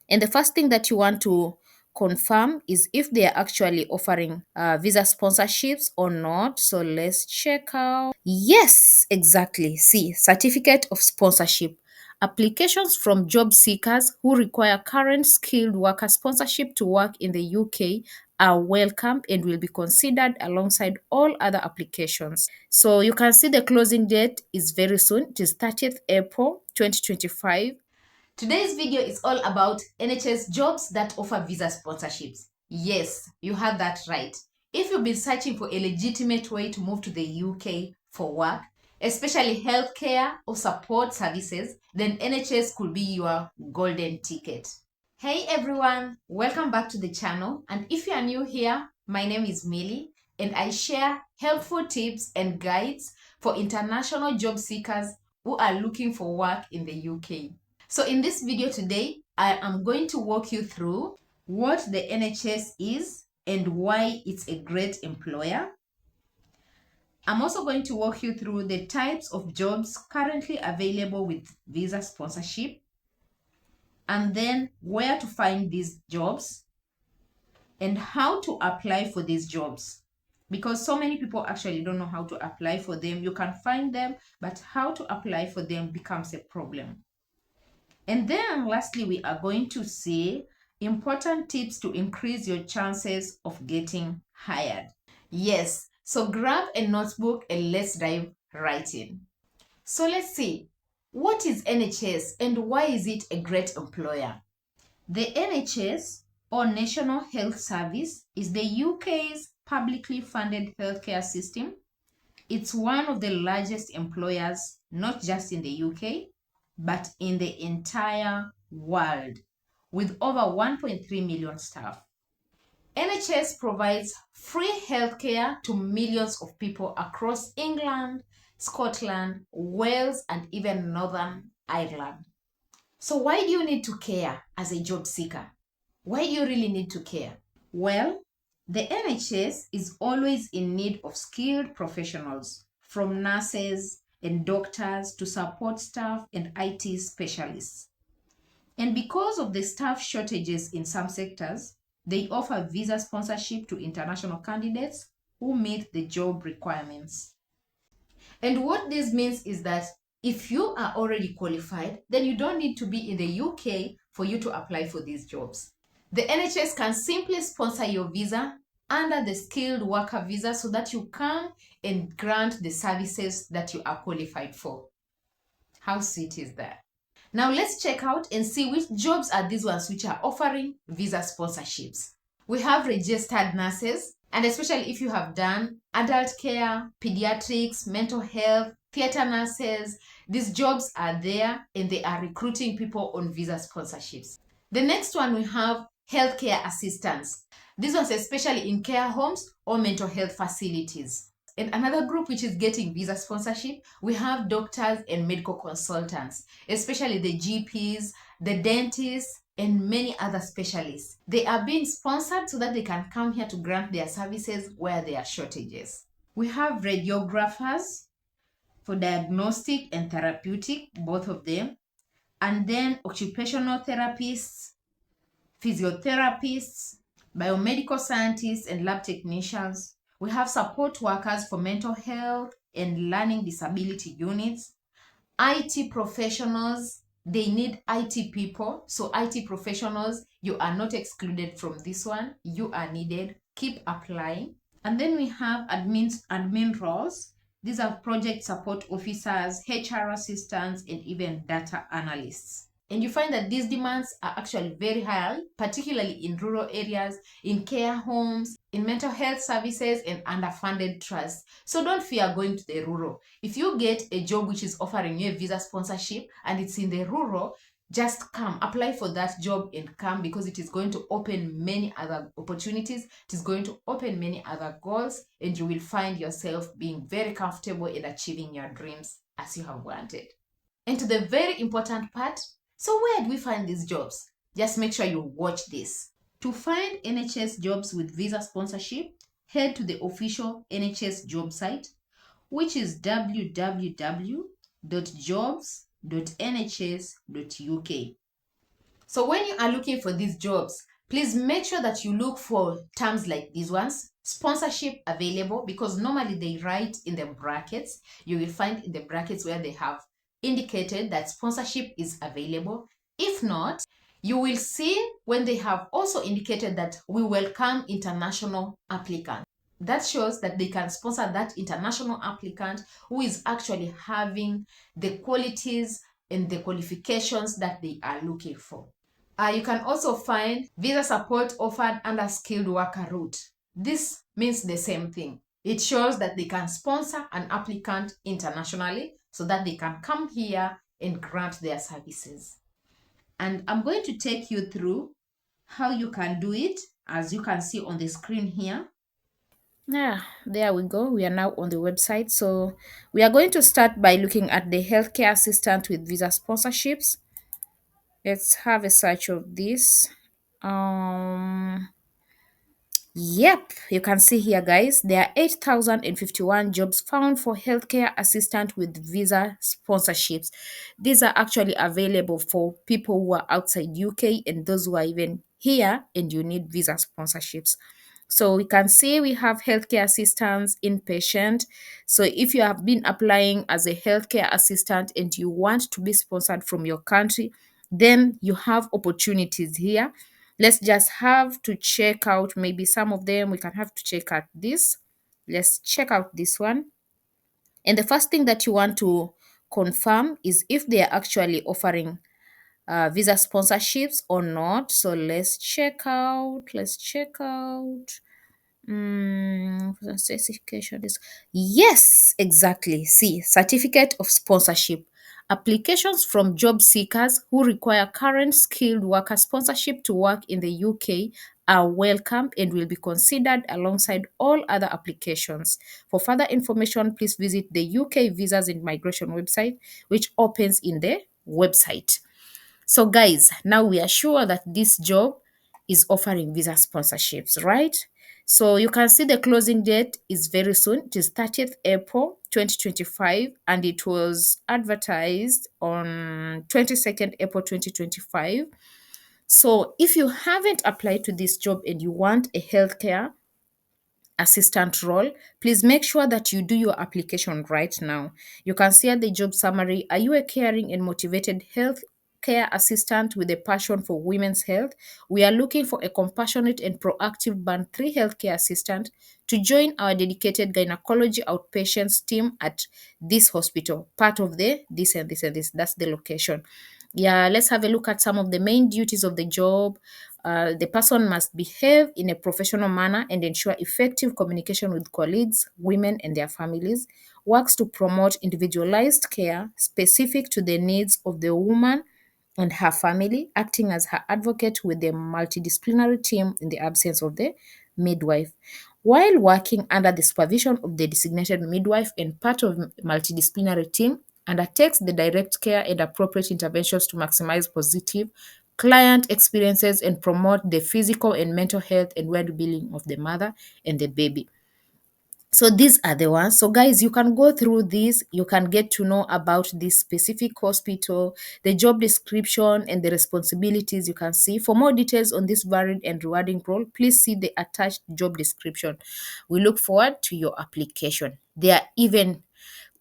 And the first thing that you want to confirm is if they are actually offering visa sponsorships or not. So let's check out. Yes, exactly. See, certificate of sponsorship. Applications from job seekers who require current skilled worker sponsorship to work in the UK are welcome and will be considered alongside all other applications. So you can see the closing date is very soon. It is 30th April 2025. Today's video is all about NHS jobs that offer visa sponsorships. Yes, you heard that right. If you've been searching for a legitimate way to move to the UK for work, especially healthcare or support services, then NHS could be your golden ticket. Hey everyone, welcome back to the channel. And if you are new here, my name is Millie and I share helpful tips and guides for international job seekers who are looking for work in the UK. So in this video today, I am going to walk you through what the NHS is and why it's a great employer. I'm also going to walk you through the types of jobs currently available with visa sponsorship, and then where to find these jobs and how to apply for these jobs. Because so many people actually don't know how to apply for them. You can find them, but how to apply for them becomes a problem. And then lastly, we are going to see important tips to increase your chances of getting hired. Yes, so grab a notebook and let's dive right in. So let's see, what is NHS and why is it a great employer? The NHS, or National Health Service, is the UK's publicly funded healthcare system. It's one of the largest employers, not just in the UK, but in the entire world, with over 1.3 million staff. NHS provides free healthcare to millions of people across England, Scotland, Wales, and even Northern Ireland. So why do you need to care as a job seeker? Why do you really need to care? Well, the NHS is always in need of skilled professionals, from nurses and doctors to support staff and IT specialists. And because of the staff shortages in some sectors, they offer visa sponsorship to international candidates who meet the job requirements. And what this means is that if you are already qualified, then you don't need to be in the UK for you to apply for these jobs. The NHS can simply sponsor your visa under the skilled worker visa so that you come and grant the services that you are qualified for. How sweet is that? Now let's check out and see which jobs are these ones which are offering visa sponsorships. We have registered nurses, and especially if you have done adult care, pediatrics, mental health, theater nurses, these jobs are there and they are recruiting people on visa sponsorships. The next one we have healthcare assistants. These ones especially in care homes or mental health facilities. And another group which is getting visa sponsorship, we have doctors and medical consultants, especially the GPs, the dentists, and many other specialists. They are being sponsored so that they can come here to grant their services where there are shortages. We have radiographers for diagnostic and therapeutic, both of them, and then occupational therapists, physiotherapists, biomedical scientists, and lab technicians. We have support workers for mental health and learning disability units, IT professionals. They need IT people. So IT professionals, you are not excluded from this one. You are needed. Keep applying. And then we have admin roles. These are project support officers, HR assistants, and even data analysts. And you find that these demands are actually very high, particularly in rural areas, in care homes, in mental health services, and underfunded trusts. So don't fear going to the rural. If you get a job which is offering you a visa sponsorship and it's in the rural, just come, apply for that job and come, because it is going to open many other opportunities. It is going to open many other goals, and you will find yourself being very comfortable in achieving your dreams as you have wanted. And to the very important part, so where do we find these jobs? Just make sure you watch this. To find NHS jobs with visa sponsorship, head to the official NHS job site, which is www.jobs.nhs.uk. So when you are looking for these jobs, please make sure that you look for terms like these ones. Sponsorship available, because normally they write in the brackets. You will find in the brackets where they have indicated that sponsorship is available. If not, you will see when they have also indicated that we welcome international applicants. That shows that they can sponsor that international applicant who is actually having the qualities and the qualifications that they are looking for. You can also find visa support offered under skilled worker route. This means the same thing. It shows that they can sponsor an applicant internationally so that they can come here and grant their services. And I'm going to take you through how you can do it, as you can see on the screen here. Yeah, there we go. We are now on the website. So we are going to start by looking at the healthcare assistant with visa sponsorships. Let's have a search of this. Um, Yep, you can see here, guys, there are 8,051 jobs found for healthcare assistant with visa sponsorships. These are actually available for people who are outside UK and those who are even here and you need visa sponsorships. So we can see we have healthcare assistants inpatient. So if you have been applying as a healthcare assistant and you want to be sponsored from your country, then you have opportunities here. Let's just have to check out maybe some of them. We can have to check out this. Let's check out this one. And the first thing that you want to confirm is if they are actually offering visa sponsorships or not. So let's check out. Let's check out. Certification is yes, exactly. See, certificate of sponsorship. Applications from job seekers who require current skilled worker sponsorship to work in the UK are welcome and will be considered alongside all other applications. For further information, please visit the UK Visas and Migration website, which opens in the website. So, guys, now we are sure that this job is offering visa sponsorships, right? So, you can see the closing date is very soon. It is 30th April 2025, and it was advertised on 22nd April 2025. So, if you haven't applied to this job and you want a healthcare assistant role, please make sure that you do your application right now. You can see at the job summary, are you a caring and motivated health care assistant with a passion for women's health? We are looking for a compassionate and proactive band 3 healthcare assistant to join our dedicated gynecology outpatients team at this hospital, part of the this and this and this. That's the location. Yeah, let's have a look at some of the main duties of the job. The person must behave in a professional manner and ensure effective communication with colleagues, women, and their families. Works to promote individualized care specific to the needs of the woman and her family, acting as her advocate with the multidisciplinary team in the absence of the midwife. While working under the supervision of the designated midwife and part of multidisciplinary team, undertakes the direct care and appropriate interventions to maximize positive client experiences and promote the physical and mental health and well-being of the mother and the baby. So these are the ones. So guys, you can go through this. You can get to know about this specific hospital, the job description, and the responsibilities you can see. For more details on this varied and rewarding role, please see the attached job description. We look forward to your application. They are even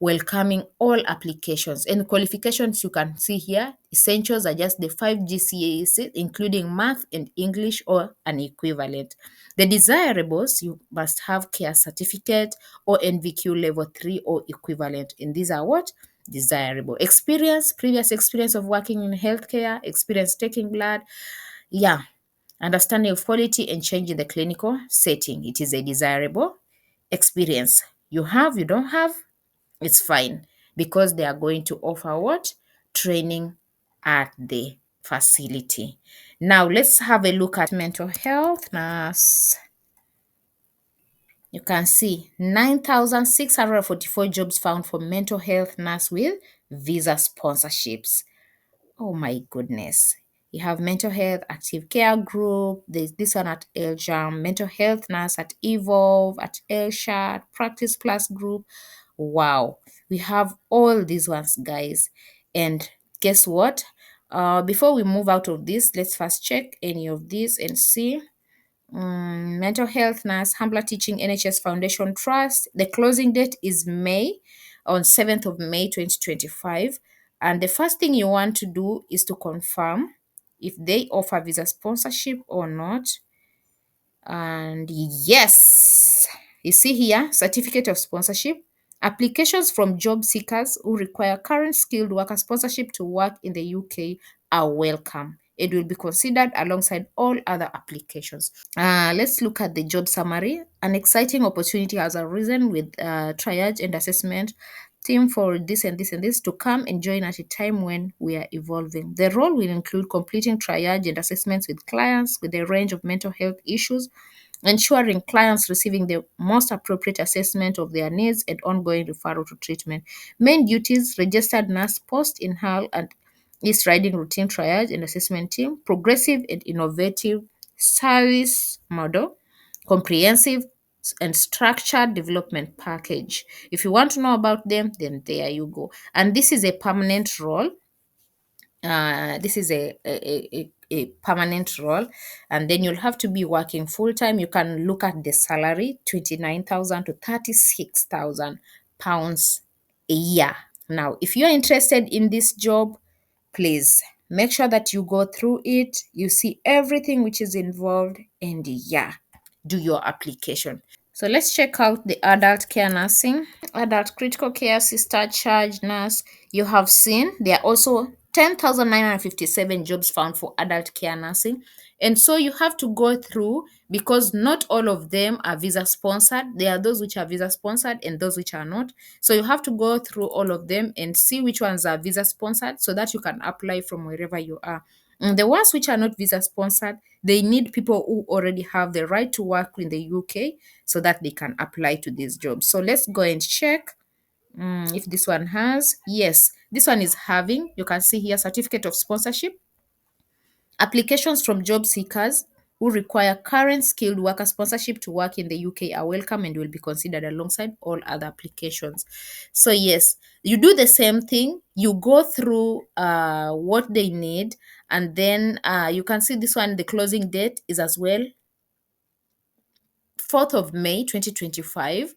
welcoming all applications and qualifications you can see here. Essentials are just the 5 GCSEs, including math and English or an equivalent. The desirables, you must have care certificate or NVQ level 3 or equivalent. And these are what? Desirable. Experience, previous experience of working in healthcare, experience taking blood. Yeah. Understanding of quality and change in the clinical setting. It is a desirable experience. You have, you don't have, it's fine, because they are going to offer what? Training at the facility. Now let's have a look at mental health nurse. You can see 9,644 jobs found for mental health nurse with visa sponsorships. Oh my goodness. You have mental health active care group. There's this one at LJAM, mental health nurse at Evolve, at Elshad, Practice Plus group. Wow. We have all these ones, guys. And guess what? Before we move out of this, let's first check any of these and see. Mental health nurse, Hambler Teaching NHS Foundation Trust. The closing date is May, on 7th of May 2025. And the first thing you want to do is to confirm if they offer visa sponsorship or not. And yes, you see here, certificate of sponsorship. Applications from job seekers who require current skilled worker sponsorship to work in the UK are welcome. It will be considered alongside all other applications. Let's look at the job summary. An exciting opportunity has arisen with triage and assessment team for this and this and this to come and join at a time when we are evolving. The role will include completing triage and assessments with clients with a range of mental health issues, ensuring clients receiving the most appropriate assessment of their needs and ongoing referral to treatment. Main duties: registered nurse post in Hull and East Riding routine triage and assessment team, progressive and innovative service model, comprehensive and structured development package. If you want to know about them, then there you go. And this is a permanent role. This is a permanent role, and then you'll have to be working full time. You can look at the salary, 29,000 to 36,000 pounds a year. Now, if you're interested in this job, please make sure that you go through it, you see everything which is involved, and yeah, do your application. So let's check out the adult care nursing, adult critical care sister charge nurse. You have seen there are also 10,957 jobs found for adult care nursing. And so you have to go through, because not all of them are visa sponsored. There are those which are visa sponsored and those which are not. So you have to go through all of them and see which ones are visa sponsored so that you can apply from wherever you are. And the ones which are not visa sponsored, they need people who already have the right to work in the UK so that they can apply to these jobs. So let's go and check if this one has. Yes, this one is having. You can see here certificate of sponsorship. Applications from job seekers who require current skilled worker sponsorship to work in the UK are welcome and will be considered alongside all other applications. So yes, you do the same thing. You go through what they need, and then you can see this one. The closing date is as well 4th of May 2025.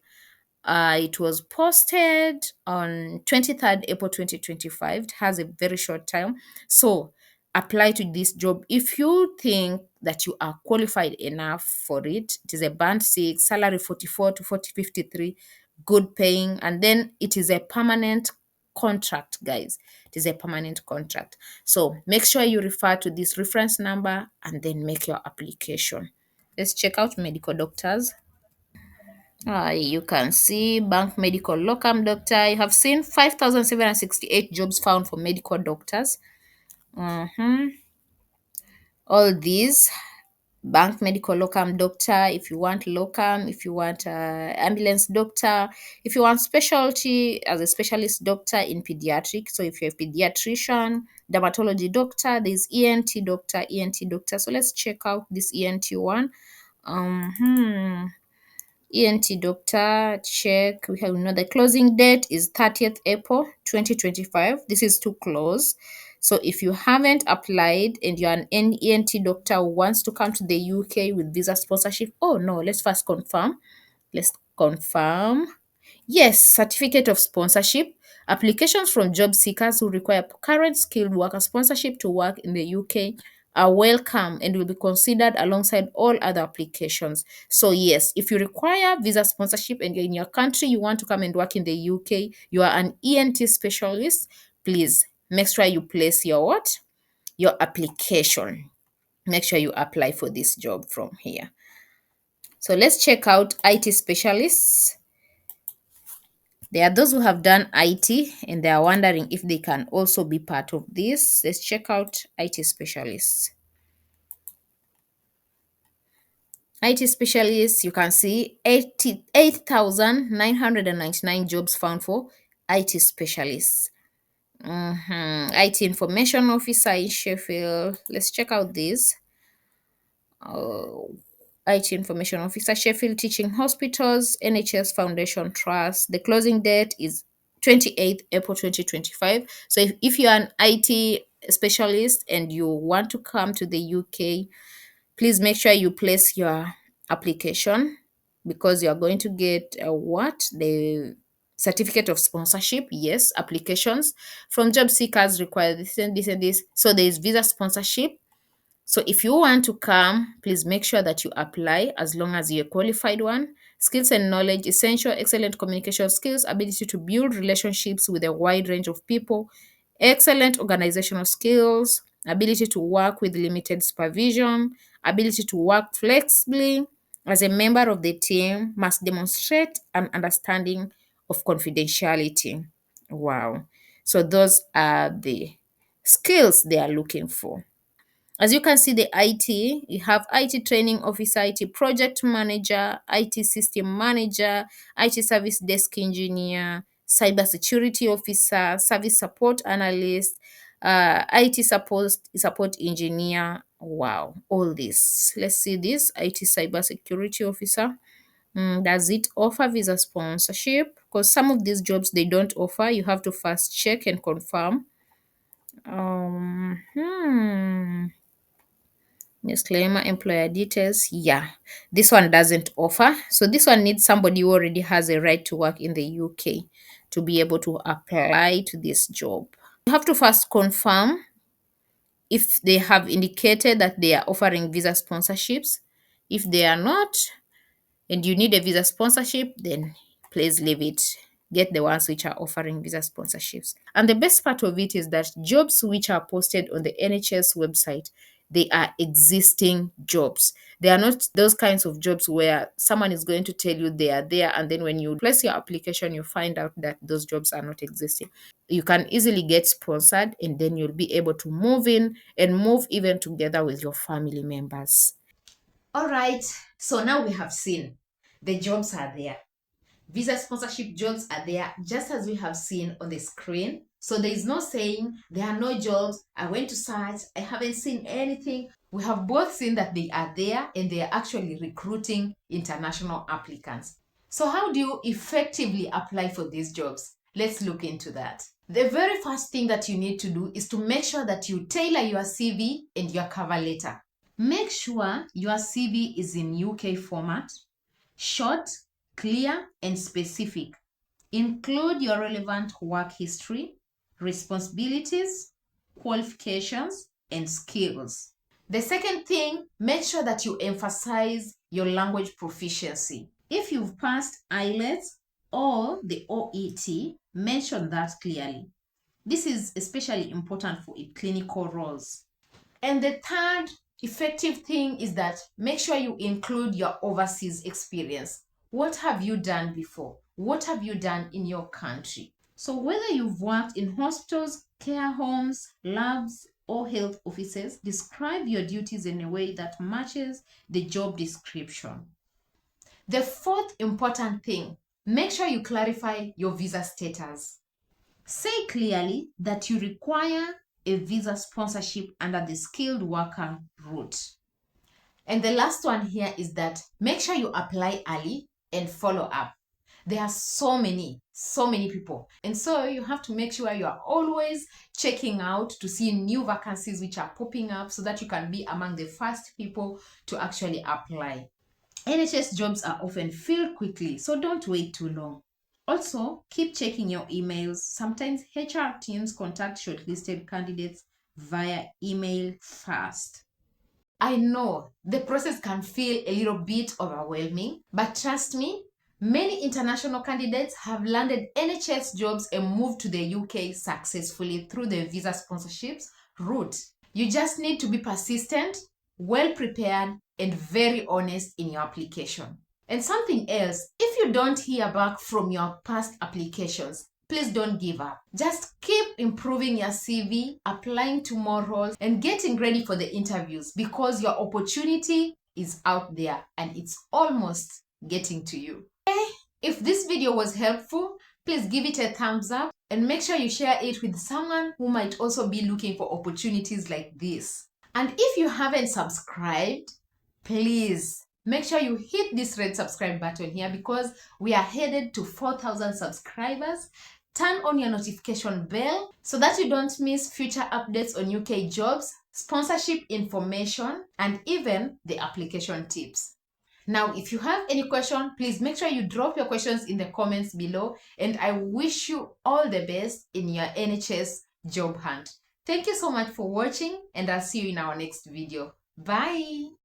It was posted on 23rd April 2025. It has a very short time. So apply to this job if you think that you are qualified enough for it. It is a band 6, salary 44 to 53, good paying, and then it is a permanent contract, guys. It is a permanent contract. So make sure you refer to this reference number and then make your application. Let's check out medical doctors. You can see bank medical locum doctor. You have seen 5,768 jobs found for medical doctors. All these bank medical locum doctor. If you want locum, if you want ambulance doctor, if you want specialty as a specialist doctor in pediatric. So if you're a pediatrician, dermatology doctor, there's ENT doctor, ENT doctor. So let's check out this ENT one. ENT doctor, check. We have the closing date is 30th April 2025. This is too close. So if you haven't applied and you're an ENT doctor who wants to come to the UK with visa sponsorship, oh no, let's first confirm. Let's confirm. Yes, certificate of sponsorship. Applications from job seekers who require current skilled worker sponsorship to work in the UK are welcome and will be considered alongside all other applications. So yes, if you require visa sponsorship and you're in your country, you want to come and work in the UK, you are an ENT specialist, please make sure you place your what? Your application. Make sure you apply for this job from here. So let's check out IT specialists. There are those who have done IT and they are wondering if they can also be part of this. Let's check out IT specialists. IT specialists, you can see 8,999 jobs found for IT specialists. IT information officer in Sheffield. Let's check out this. IT information officer, Sheffield Teaching Hospitals, NHS Foundation Trust. The closing date is 28th April 2025. So if you're an IT specialist and you want to come to the UK, please make sure you place your application because you are going to get the certificate of sponsorship. Yes, applications from job seekers require this and this and this. So there is visa sponsorship. So if you want to come, please make sure that you apply as long as you're a qualified one. Skills and knowledge, essential, excellent communication skills, ability to build relationships with a wide range of people, excellent organizational skills, ability to work with limited supervision, ability to work flexibly as a member of the team, must demonstrate an understanding of confidentiality. Wow. So those are the skills they are looking for. As you can see, the IT, you have IT training officer, IT project manager, IT system manager, IT service desk engineer, cybersecurity officer, service support analyst, IT support engineer. Wow, all this. Let's see this IT cybersecurity officer. Does it offer visa sponsorship? Because some of these jobs they don't offer. You have to first check and confirm. Um, hmm. Disclaimer, employer details. Yeah, this one doesn't offer. So this one needs somebody who already has a right to work in the UK to be able to apply to this job. You have to first confirm if they have indicated that they are offering visa sponsorships. If they are not, and you need a visa sponsorship, then please leave it. Get the ones which are offering visa sponsorships. And the best part of it is that jobs which are posted on the NHS website, they are existing jobs. They are not those kinds of jobs where someone is going to tell you they are there, and then when you place your application, you find out that those jobs are not existing. You can easily get sponsored, and then you'll be able to move in and move even together with your family members. All right, so now we have seen the jobs are there. Visa sponsorship jobs are there just as we have seen on the screen. So there is no saying there are no jobs. I went to search, I haven't seen anything. We have both seen that they are there and they are actually recruiting international applicants. So how do you effectively apply for these jobs? Let's look into that. The very first thing that you need to do is to make sure that you tailor your CV and your cover letter. Make sure your CV is in UK format, short, clear, and specific. Include your relevant work history, responsibilities, qualifications, and skills. The second thing, make sure that you emphasize your language proficiency. If you've passed IELTS or the OET, mention that clearly. This is especially important for clinical roles. And the third effective thing is that make sure you include your overseas experience. What have you done before? What have you done in your country? So whether you've worked in hospitals, care homes, labs, or health offices, describe your duties in a way that matches the job description. The fourth important thing, make sure you clarify your visa status. Say clearly that you require a visa sponsorship under the skilled worker route. And the last one here is that make sure you apply early and follow up. There are so many people. And so you have to make sure you are always checking out to see new vacancies which are popping up so that you can be among the first people to actually apply. NHS jobs are often filled quickly, so don't wait too long. Also, keep checking your emails. Sometimes HR teams contact shortlisted candidates via email first. I know the process can feel a little bit overwhelming, but trust me, many international candidates have landed NHS jobs and moved to the UK successfully through the visa sponsorships route. You just need to be persistent, well prepared, and very honest in your application. And something else, if you don't hear back from your past applications, please don't give up. Just keep improving your CV, applying to more roles, and getting ready for the interviews because your opportunity is out there and it's almost getting to you. Okay? If this video was helpful, please give it a thumbs up and make sure you share it with someone who might also be looking for opportunities like this. And if you haven't subscribed, please make sure you hit this red subscribe button here because we are headed to 4,000 subscribers Turn on your notification bell so that you don't miss future updates on UK jobs, sponsorship information, and even the application tips. Now, if you have any question, please make sure you drop your questions in the comments below, and I wish you all the best in your NHS job hunt. Thank you so much for watching, and I'll see you in our next video. Bye!